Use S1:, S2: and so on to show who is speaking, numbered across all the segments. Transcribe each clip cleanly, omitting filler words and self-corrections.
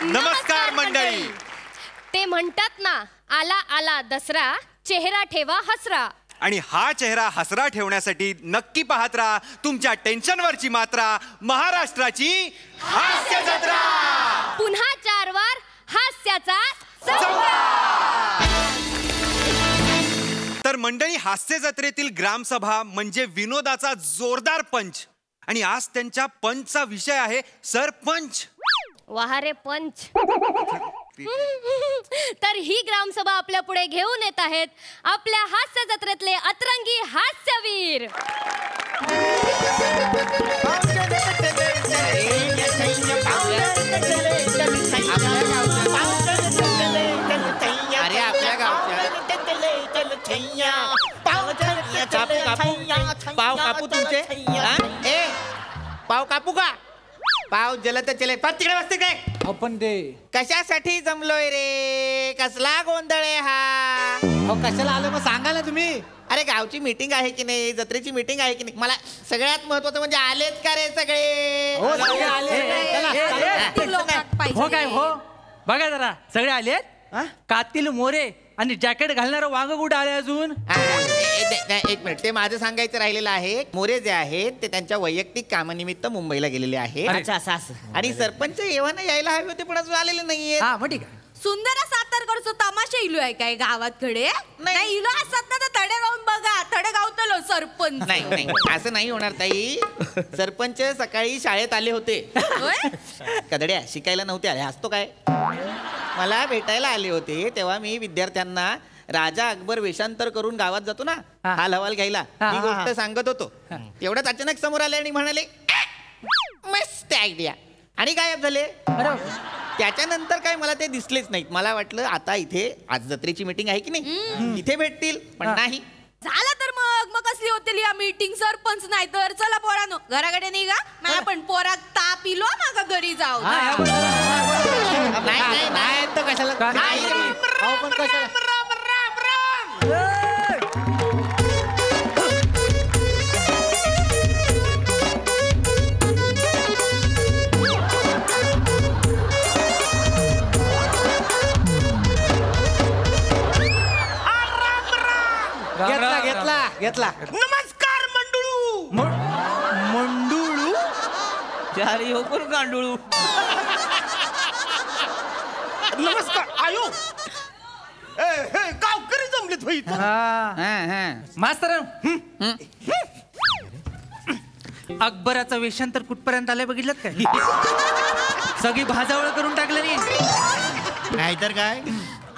S1: नमस्कार मंडळी.
S2: ते म्हणतात ना, आला आला दसरा, चेहरा ठेवा हसरा.
S1: आणि हा चेहरा हसरा ठेवण्यासाठी नक्की पाहत राहा तुमच्या टेन्शनवरची मात्रा, महाराष्ट्राची हास्य जत्रा.
S2: पुन्हा 4 वार हास्याचा
S1: तर मंडळी, हास्य जत्रेतील ग्रामसभा म्हणजे विनोदाचा जोरदार पंच. आणि आज त्यांच्या पंचचा विषय आहे सरपंच.
S2: वाहारे पंच. तर ही ग्रामसभा आपल्या पुढे घेऊन येत आहेत आपल्या हास्य जत्रेतले अतरंगी हास्यवीर.
S3: अरे आपल्या गावच्या पाव कापू तुमचे. ए पाव कापू का? पाव जलत चले तिकडे बसते काय
S4: आपण ते
S3: कशासाठी जमलोय रे? कसला गोंधळ आहे हा?
S4: कशाला आलं मग सांगा ना तुम्ही.
S3: अरे गावची मीटिंग आहे की नाही, जत्रेची मीटिंग आहे की नाही? मला सगळ्यात महत्वाचं म्हणजे आलेत का रे सगळे?
S4: हो काय हो बघा जरा सगळे आलेत. कातील मोरे आणि जॅकेट घालणारा वांग कुठे आले अजून?
S3: एक मिनिट, ते माझं सांगायचं राहिलेलं आहे. मोरे जे आहेत ते त्यांच्या वैयक्तिक कामानिमित्त मुंबईला गेलेले आहेत. आणि सरपंच येवाना यायला हवे होते पण अजून आलेले नाहीये.
S4: हा मग ठीक आहे.
S5: सुंदर सातारकडचं तमाशा इलो आहे काय गावातकडे? नाही इलो असतात ना, तर तडे गाऊन बघा. तडे गावतलो सरपंच.
S3: नाही नाही असं नाही होणार ताई. सरपंच सकाळी शाळेत आले होते. कदड्या शिकायला नव्हते आले. हसतो काय? मला भेटायला आले होते तेव्हा मी विद्यार्थ्यांना राजा अकबर वेषांतर करून गावात जातो ना, हाल हवाल घ्यायला, ही गोष्ट सांगत होतो. तेवढ्याच अचानक समोर आले आणि म्हणाले मस्त आयडिया, आणि गायब झाले. त्याच्यानंतर काय मला ते दिसलेच नाहीत. मला वाटलं आता इथे आज जत्रेची मीटिंग आहे की नाही, इथे भेटतील, पण नाही.
S5: झालं तर मग कसली होतील या मीटिंग? सरपंच नाही तर चला पोरानो घराकडे निघा. मला पण पोरात ताप इलो मागा घरी जाऊ.
S3: नाही तर कशाला
S4: घेतला.
S6: नमस्कार मंडळू.
S4: मंडुळू चारी हो कोण गांडुळू.
S6: नमस्कार आयो. गावकरी जमलेत होई.
S4: मास्तर अकबराचं वेषांतर कुठपर्यंत आलंय बघितलं काय? सगळी भाजावळ करून टाकलं
S3: नाहीतर काय.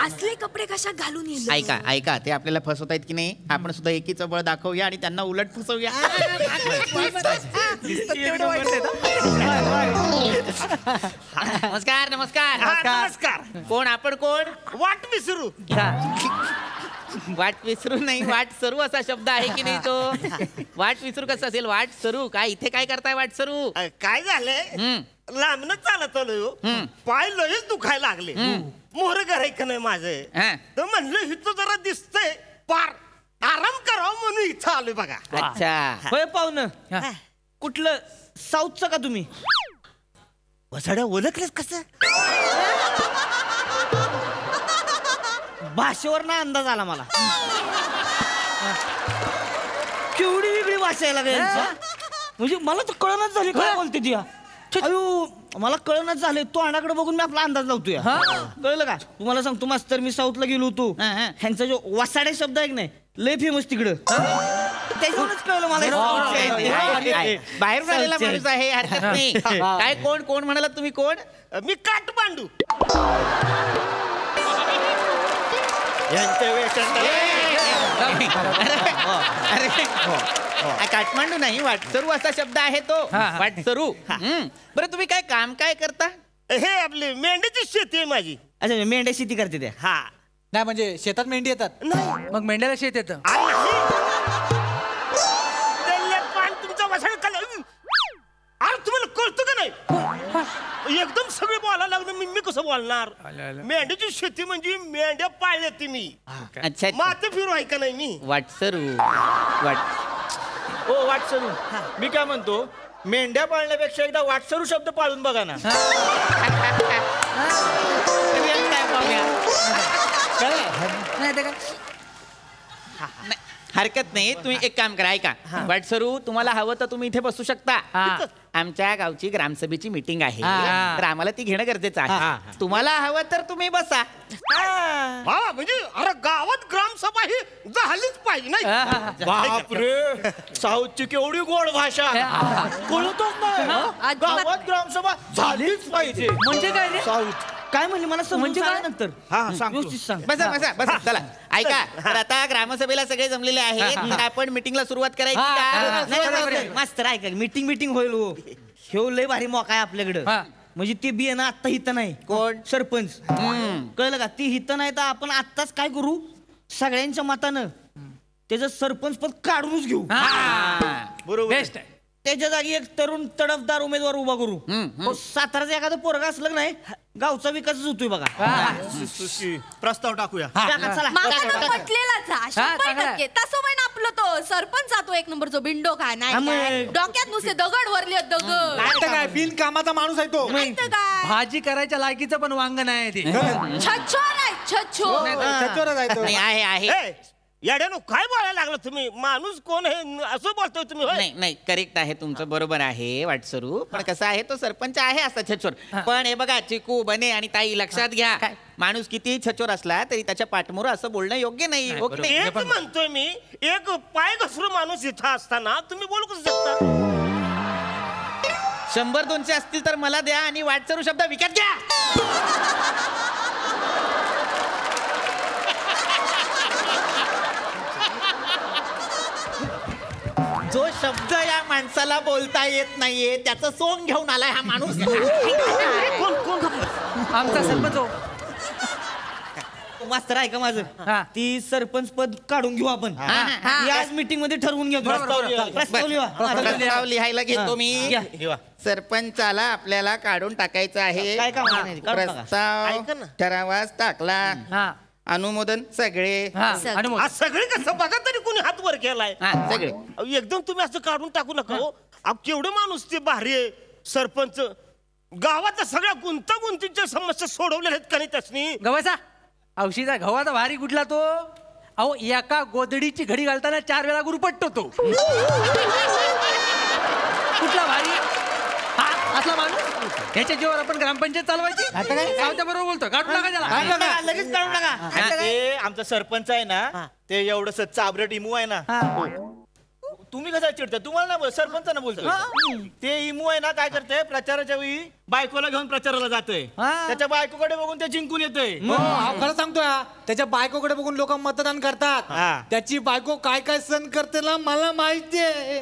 S5: असले कपडे कशा घालून येईल?
S3: ऐका ऐका, ते आपल्याला फसवतायत की नाही, आपण सुद्धा एकीचं बळ दाखवूया आणि त्यांना उलट फसवूया. नमस्कार नमस्कार
S6: नमस्कार.
S3: कोण आपण? कोण?
S6: वाट विसरू.
S3: वाट विसरू नाही, वाट सरू असा शब्द आहे की नाही तो? वाट विसरू कसं असेल? वाट सरू काय? इथे काय करताय वाट सरू?
S6: काय झालंय, लांबन चालत आलोय, पाय लयच दुखायला लागले. मोहर घरायचं नाही माझं, तर म्हणलं इथं जरा दिसतंय पार आराम करावं म्हणून इथं आलोय बघा.
S3: अच्छा
S4: होय पाहुणं. कुठलं साऊथचं का तुम्ही?
S6: वसाड्या ओळखलेस कसं?
S4: भाषेवर ना अंदाज आला मला. केवढी वेगळी भाषा आहे लागली म्हणजे मला तर कळणच झाली काय बोलते ती. अयो मला कळणच झाले. तो अनाकडे बघून मी आपला अंदाज लावतोय. कळलं का? तुम्हाला सांगतो मास्तर, मी साऊथला गेलो होतो. ह्यांचा जो वसाडे शब्द आहे की नाही, लय फेमस तिकडं. त्याच्यावरच कळलं मला.
S3: बाहेरून आलेला माणूस आहे, हरकत नाही. काय कोण? कोण म्हणाला तुम्ही? कोण?
S6: मी काठमांडू. यांच्या
S3: काठमांडू नाही, वाटसरू असा शब्द आहे तो. वाटसरू. बरं तुम्ही काय काम काय करता?
S6: हे आपली मेंढीची शेती आहे माझी.
S4: अच्छा, मेंढ्या शेती करते त्या?
S6: हा.
S4: नाही म्हणजे शेतात मेंढी येतात? मग मेंढ्याला शेत येतं?
S6: तुमचा वसाड अरे तुम्हाला कळतं का नाही? एकदम सगळे बोलायला लागलं, मी कसं बोलणार? मेंढ्याची शेती म्हणजे मेंढ्या पाळल्या ती मी.
S3: अच्छा,
S6: माते फिरू आहे का नाही मी?
S3: वाटसरू.
S4: वाटसरू. मी काय म्हणतो, मेंढ्या पाळण्यापेक्षा एकदा वाटसरू शब्द पाळून बघा ना.
S3: हरकत नाही, तुम्ही एक काम करा, ऐका. वाटसरू, तुम्हाला हवं तर तुम्ही इथे बसू शकता. आमच्या गावची ग्रामसभेची मीटिंग आहे, तर आम्हाला ती घेणं गरजेचं आहे. तुम्हाला हवं तर तुम्ही बसा.
S6: म्हणजे अरे गावात ग्रामसभा ही झालीच पाहिजे नाही.
S4: बापरे, साऊथची केवढी गोड भाषा, कळतच नाही. गावात ग्रामसभा झालीच पाहिजे
S7: म्हणजे काय रे?
S4: साऊथ काय म्हणले मला म्हणजे काय नंतर
S3: व्यवस्थित सांग. बसा बसा बसा. चला ऐका, तर आता ग्रामसभेला सगळे जमलेले आहेत, तर आपण मीटिंगला सुरुवात करायची का?
S4: मास्तर ऐका, मीटिंग होईल हो. हे लय भारी मोका आहे आपल्याकडं. म्हणजे ते बी आहे ना आत्ता हित नाही.
S3: कोण?
S4: सरपंच. कळलं का? ती हित नाही तर आपण आत्ताच काय करू, सगळ्यांच्या मतानं त्याचं सरपंच पद काढूनच घेऊ.
S7: बरोबर बेस्ट आहे.
S4: त्याच्या जागी एक तरुण तडफदार उमेदवार उभा करू. साताराचं एखादं पोरगा असलं नाही, गावचा विकासच होतोय बघा.
S6: प्रस्ताव टाकूया.
S4: चला.
S5: पटलेलाच हा, 100%. तसं पण आपलं तो सरपंच जातो एक नंबर जो बिंडो काय नाही काय. डोक्यात नुसते दगड वरले दगड.
S7: काय बिन कामाचा माणूस आहे तो.
S5: माहिती काय
S7: भाजी करायच्या लायकीचं पण वांग नाही ते.
S5: छछोर आहे छछोर.
S3: नाही, आहे आहे.
S6: याड्यानो काय बोलायला लागलं तुम्ही? माणूस कोण आहे असं बोलतोय तुम्ही? होय?
S3: नाही नाही, करेक्ट आहे तुमचं, बरोबर आहे वाटसरू. पण कसं आहे, तो सरपंच आहे असा छचोर. पण हे बघा, चिकू बने आणि ताई, लक्षात घ्या, माणूस किती छचोर असला तरी त्याच्या पाठमोर असं बोलणं योग्य नाही.
S6: एक म्हणतोय मी, एक पाय घसरू माणूस इथं असताना तुम्ही बोलू कसं शकता?
S3: 100-200 असतील तर मला द्या आणि वाटसरू शब्द विकत घ्या. जो शब्द या माणसाला बोलता येत नाहीये त्याचं सोंग घेऊन आलाय हा माणूस.
S6: कोण
S7: आमचा सरपंच हो.
S4: मास्तर ऐका माझं, ती सरपंच पद काढून घेऊ आपण. याच मीटिंग मध्ये ठरवून घेऊ.
S3: प्रस्ताव लिहायला घेतो मी. सरपंचाला आपल्याला काढून टाकायचं आहे.
S4: काय काम नाही, काढून टाका.
S3: प्रस्ताव ठरावास टाकला. अनुमोदन सगळे.
S6: आज सगळे कसं बघा तरी कोणी हात वर केलाय.
S3: सगळे
S6: एकदम तुम्ही असं काढून टाकू नका हो. केवढे माणूस ते भारी आहे सरपंच. गावात सगळ्या गुंतागुंतीच्या समस्या सोडवलेल्या आहेत का नाही त्यासनी?
S7: गव्हाचा औषधा गव्हाचा भारी कुठला तो? अहो, एका गोदडीची घडी घालताना 4 वेळा गुरुपटतो तो. कुठला भारी असला माणूस? ह्याच्या जीवावर आपण ग्रामपंचायत चालवायची. आता काय सावत्या बरोबर बोलतो, काढून टाका त्याला.
S4: लगेच काढून टाका. ते आमचा सरपंच आहे ना, ते एवढं चाबरट इमू आहे ना. तुम्ही कसं चिडता? तुम्हाला ना सरपंचांना बोलतो. ते इमू आहे ना, काय करते, प्रचाराच्या वेळी बायकोला घेऊन प्रचाराला जातोय. त्याच्या बायकोकडे बघून ते जिंकून येतोय.
S8: खरं सांगतोय, त्याच्या बायकोकडे बघून लोक मतदान करतात. त्याची बायको काय काय सण करते ना मला माहितीये.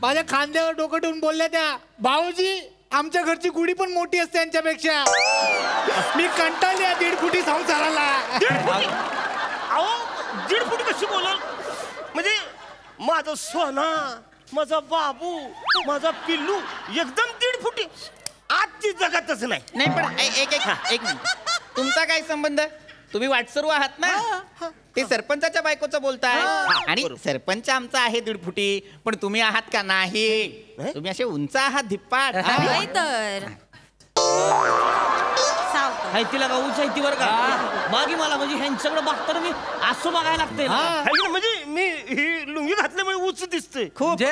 S8: माझ्या खांद्यावर डोकं ठेवून बोलल्या त्या, भाऊजी आमच्या घरची गुढी पण मोठी असते यांच्यापेक्षा. मी कंटाळली 1.5 फुटी संसाराला.
S6: 1.5 फुटी कशी बोलाल? म्हणजे माझा सोना, माझा बाबू, माझा पिल्लू एकदम 1.5 फुटी आजची जगातच नाही.
S3: नाही, पण एक मिनिट, तुमचा काय संबंध? तुम्ही वाटसरू आहात ना, ते सरपंचाच्या बायकोचं बोलताय. आणि सरपंच आमचा आहे 1.5 फुटी, पण तुम्ही आहात का? नाही, तुम्ही असे उंच आहात, धिप्पाड.
S5: नाही तर
S4: तिला का उंच आहे वर का बागी मला, म्हणजे ह्यांच्याकडे बघताना मी असं बघायला लागतंय.
S6: म्हणजे मी ही लुंगी घातल्यामुळे उंच दिसते
S4: खूप.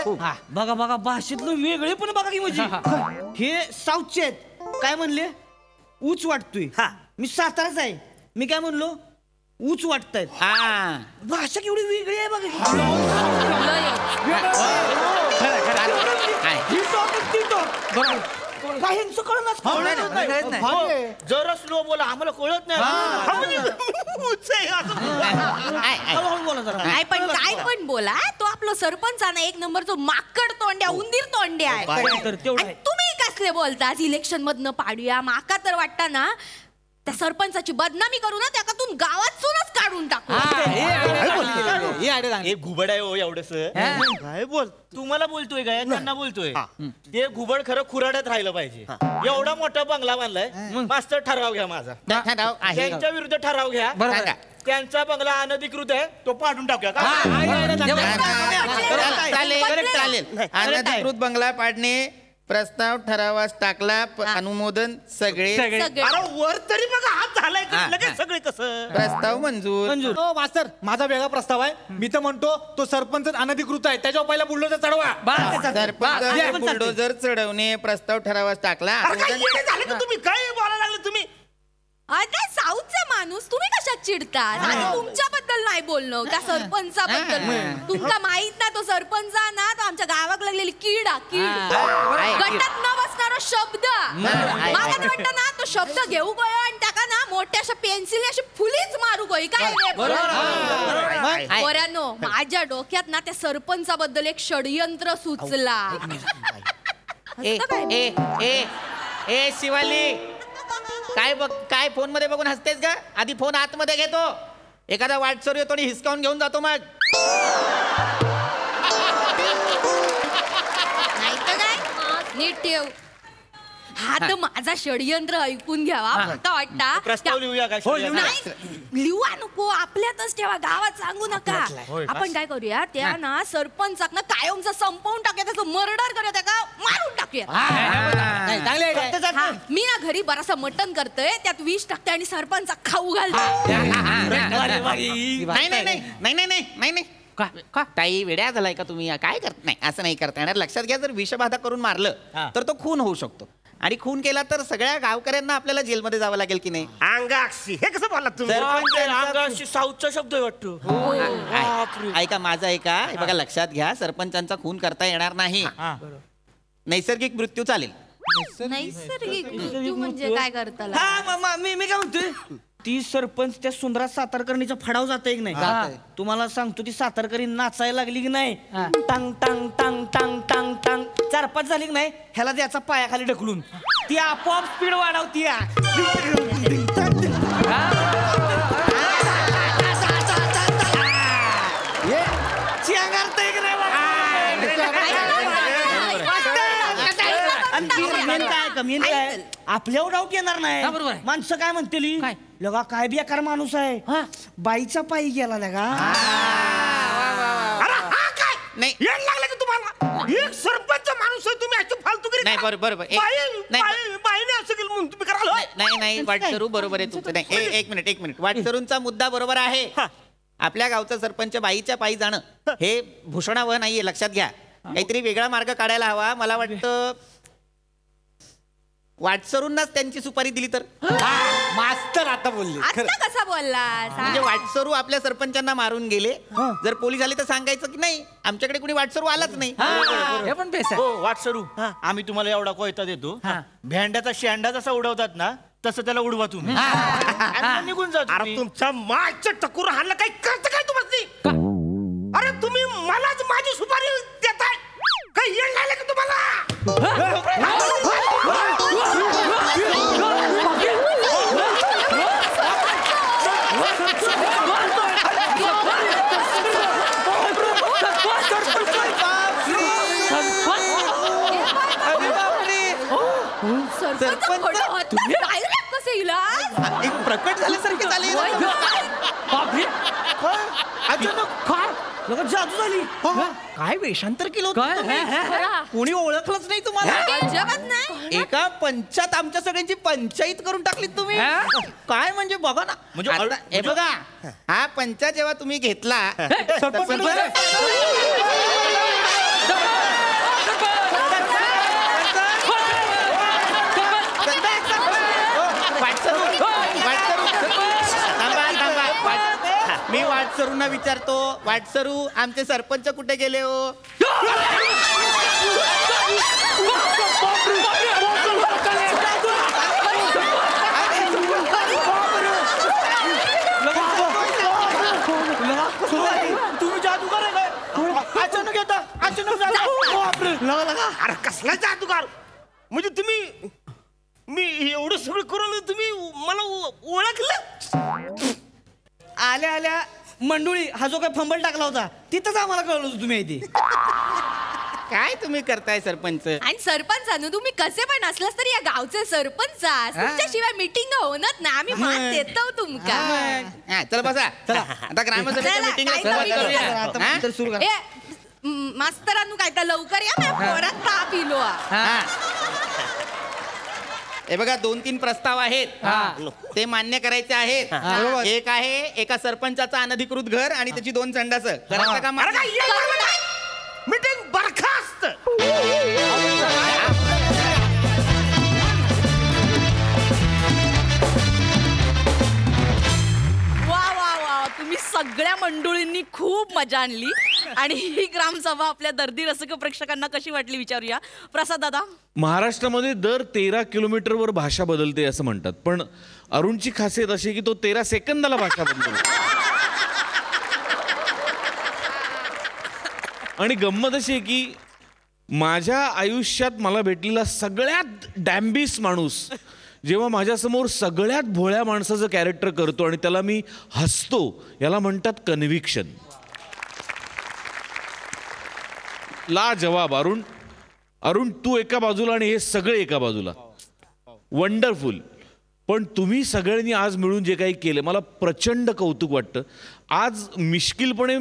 S4: बघा बघा, भाषेतलं वेगळे पण बघा की, म्हणजे हे साऊथचे आहेत. काय म्हणले? ऊच वाटतोय. मी साताराच आहे, मी काय म्हणलो? ऊच वाटतायत. भाषा केवढी वेगळी आहे बघा. जरा स्लो बोला, आम्हाला कळत नाही.
S5: काय पण बोला, तो आपला सरपंच आहे ना, एक नंबर जो माकड तोंड्या, उंदीर तोंड्या आहे. तुम्ही कसले बोलता? इलेक्शन मधनं पाडूया माका तर वाटता ना, त्या सरपंचाची बदनामी करू ना त्यातून गावातूनच काढून टाकू.
S3: एक घुबड आहे हो एवढंस.
S6: काय बोल
S3: तुम्हाला बोलतोय काय त्यांना बोलतोय. ते घुबड खरं खुराड्यात राहिलं पाहिजे. एवढा मोठा बंगला बांधलाय. मास्तर ठराव घ्या माझा. त्यांच्या विरुद्ध ठराव घ्या. त्यांचा बंगला अनधिकृत आहे तो पाडून टाकूया का? चालेल. अनधिकृत बंगला पाडणे प्रस्ताव ठरावास टाकला. अनुमोदन सगळे.
S6: अरे वर तरी बघा हात झालाय का? लगेच सगळे कसं
S3: प्रस्ताव मंजूर.
S8: हो मास्तर माझा वेगळा प्रस्ताव आहे. मी तर म्हणतो तो सरपंच अनधिकृत आहे त्याच्यावर पहिला बुलडोजर चढवा.
S3: सरपंच बुलडोजर चढवणे प्रस्ताव ठरावास टाकला.
S6: तुम्ही काय बोलायला लागले तुम्ही?
S5: अरे साऊथचा माणूस तुम्ही कशात चिडतात? तुमच्याबद्दल नाही बोलणं त्या सरपंचाबद्दल. तुमका माहित ना तो सरपंच ना तो आमच्या गावाक लागलेली कीड गटात न बसणारा शब्द. मला वाटतं ना तो शब्द घेऊ गयो आणि त्याका ना मोठ्या अशा पेन्सिल अशी फुलीच मारू गई. काय पोरांनो माझ्या डोक्यात ना त्या सरपंचाबद्दल एक षडयंत्र सुचला.
S3: ए शिवाली काय फोन मध्ये बघून हसतेस का? आधी फोन आतमध्ये घेतो. एखादा वाटसर येतो आणि हिसकावून घेऊन जातो मग.
S5: नाही तर काय नीट ठेव. हा तर माझा षडयंत्र ऐकून घ्यावा. आता
S6: प्रस्ताव लिहूया काय?
S5: लिहूया नको आपल्यातच ठेवा गावात सांगू नका. आपण काय करूया त्या ना सरपंचाक ना कायमचा संपवून टाकूया. त्याचं मर्डर करूया त्याला मारून टाकूया. मी ना घरी बरासा मटण करतोय त्यात विष टाकते आणि सरपंचा खाऊ घालतो.
S3: नाही ताई वेड्या झालाय का तुम्ही? काय करत नाही असं नाही करता येणार. लक्षात घ्या जर विषबाधा करून मारलं तर तो खून होऊ शकतो. आणि खून केला तर सगळ्या गावकऱ्यांना आपल्याला जेलमध्ये जावं लागेल की नाही?
S6: अंगाक्षी हे कसं बोलला तुम्ही?
S3: अंगाक्षी साऊथचा शब्द वाटतो. ऐका माझं ऐका. बघा लक्षात घ्या सरपंचांचा खून करता येणार नाही. नैसर्गिक मृत्यू चालेल.
S5: नैसर्गिक मृत्यू म्हणजे काय करता?
S4: मी काय म्हणतोय ती सरपंच त्या सुंदरा सातारकर्णीच्या फडाव जाते की नाही? तुम्हाला सांगतो ती सातारकरी नाचायला लागली की नाही टांग टांग टांग टांग टांग टांग 4-5 झाली की नाही ह्याला त्याचा पायाखाली ढकलून ती आपोआप स्पीड वाढवती. आपल्यावर डाऊट येणार नाही. माणसं काय म्हणतेली लगा काय बेकार माणूस आहे बाईचा पायी गेला लगा.
S3: नाही
S6: लागलं की तुम्हाला एक सरपंच माणूस आहे तुम्ही अशी फालतूगिरी
S3: नाही. बरोबर
S6: बाईने असं केलं म्हणून तुम्ही कराल?
S3: नाही वाटसरू बरोबर आहे तुमचं. नाही एक मिनिट वाटसरूंचा मुद्दा बरोबर आहे. आपल्या गावचा सरपंच बाईच्या पायी जाणं हे भूषणावह नाहीये. लक्षात घ्या काहीतरी वेगळा मार्ग काढायला हवा. मला वाटतं वाटसरूंनाच त्यांची सुपारी दिली तर.
S8: मास्तर आता बोलले.
S5: आता कसा बोलला?
S3: म्हणजे वाटसरू आपल्या सरपंचांना मारून गेले. जर पोलीस आले तर सांगायचं की नाही आमच्याकडे कुणी वाटसरू आलाच नाही.
S7: हे पण बेस आहे.
S9: हो वाटसरू आम्ही तुम्हाला एवढा कोयता देतो. भेंड्याचा शेंडा जसा उडवतात ना तसं त्याला उडवा तुम्ही. निघून जा.
S6: अरे तुमच्या मागच्या टकूर हाणलं काही करत काय तुम्हाला? अरे तुम्ही मलाच माझी सुपारी देताय काही येण लागलं की तुम्हाला?
S3: प्रकट झाल्यासारखे झाले.
S4: जादू झाली.
S3: काय वेषांतर केलं कोणी ओळखलंच नाही तुम्हाला?
S5: अजिबात नाही.
S3: एका पंचात आमच्या सगळ्यांची पंचायत करून टाकली तुम्ही. काय म्हणजे बघा ना. म्हणजे हे बघा हा पंचा जेव्हा तुम्ही घेतला मी वाटसरूंना विचारतो वाटसरू आमचे सरपंच कुठे गेले हो?
S8: तुम्ही जादूगार आहे काय? अचानक येता अचानक
S6: अरे कसला जादूगार? म्हणजे तुम्ही मी एवढं सगळं करून तुम्ही मला ओळखलं.
S4: आल्या आल्या मंडोळी हा जो काय फंबल टाकला होता तिथंच आम्हाला कळलं होतं तुम्ही इथे.
S3: काय तुम्ही करताय सरपंच?
S5: आणि सरपंचानं तुम्ही कसे पण असलास तरी या गावचे सरपंच आहात. तुमच्याशिवाय मीटिंग होणार ना. आम्ही मान देतो तुमका.
S3: हा, चला बसा. आता ग्रामसभेच्या
S5: चला,
S3: मीटिंगला
S5: काय
S3: सुरुवात
S5: meeting
S3: करूया.
S5: करा.
S4: आता
S3: हा?
S4: तर सुरू करा.
S5: मास्तरांनो काय तर लवकर या. माझ्या पोरात ताप इलो.
S3: हा. हे बघा 2-3 प्रस्ताव आहेत ते मान्य करायचे आहेत. एक आहे एका सरपंचाचा अनधिकृत घर आणि त्याची 2 संडास. करायचं का मान्य?
S6: मीटिंग बरखास्त.
S10: वा वा वा, तुम्ही सगळ्या मंडळींनी खूप मजा आणली आणि ही ग्रामसभा आपल्या दर्दी रसिक प्रेक्षकांना कशी वाटली विचारूया. प्रसाद दादा.
S11: महाराष्ट्रामध्ये दर 13 किलोमीटरवर भाषा बदलते असं म्हणतात, पण अरुणची खासियत अशी आहे की तो 13 सेकंदाला भाषा बदलतो. आणि गंमत अशी आहे की माझ्या आयुष्यात मला भेटलेला सगळ्यात डॅम्बिस माणूस जेव्हा माझ्यासमोर सगळ्यात भोळ्या माणसाचं कॅरेक्टर करतो आणि त्याला मी हसतो, याला म्हणतात कन्व्हिक्शन. ला जवाब अरुण. अरुण तू एका बाजूला आणि हे सगळे एका बाजूला. वंडरफुल. पण तुम्ही सगळ्यांनी आज मिळून जे काही केलं मला प्रचंड कौतुक वाटतं. आज मिश्किलपणे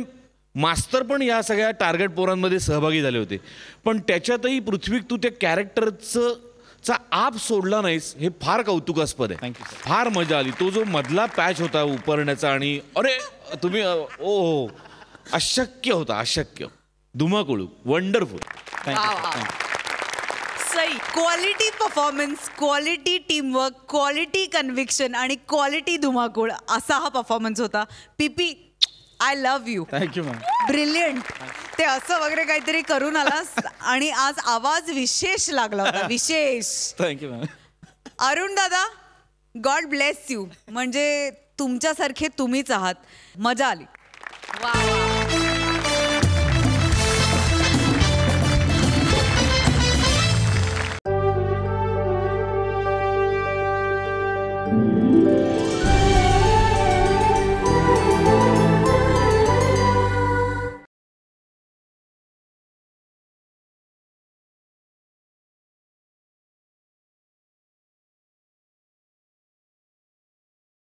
S11: मास्तर पण या सगळ्या टार्गेट पोरांमध्ये सहभागी झाले होते, पण त्याच्यातही पृथ्वी तू त्या कॅरेक्टरचा आप सोडला नाहीस, हे फार कौतुकास्पद आहे. फार मजा आली. तो जो मधला पॅच होता उपरण्याचा आणि अरे तुम्ही ओ अशक्य होता, अशक्य. धुमाकुळू. Wonderful.
S10: Sai. Quality performance, quality teamwork, quality conviction आणि क्वालिटी धुमाकूळ असा हा परफॉर्मन्स होता. पीपी I love you.
S9: Thank you ma'am.
S10: Brilliant. ते असं वगैरे काहीतरी करून आलास आणि आज आवाज विशेष लागला होता. विशेष.
S9: Thank you ma'am.
S10: अरुण दादा, गॉड ब्लेस यू. म्हणजे तुमच्यासारखे तुम्हीच आहात. मजा आली.
S5: वा वा.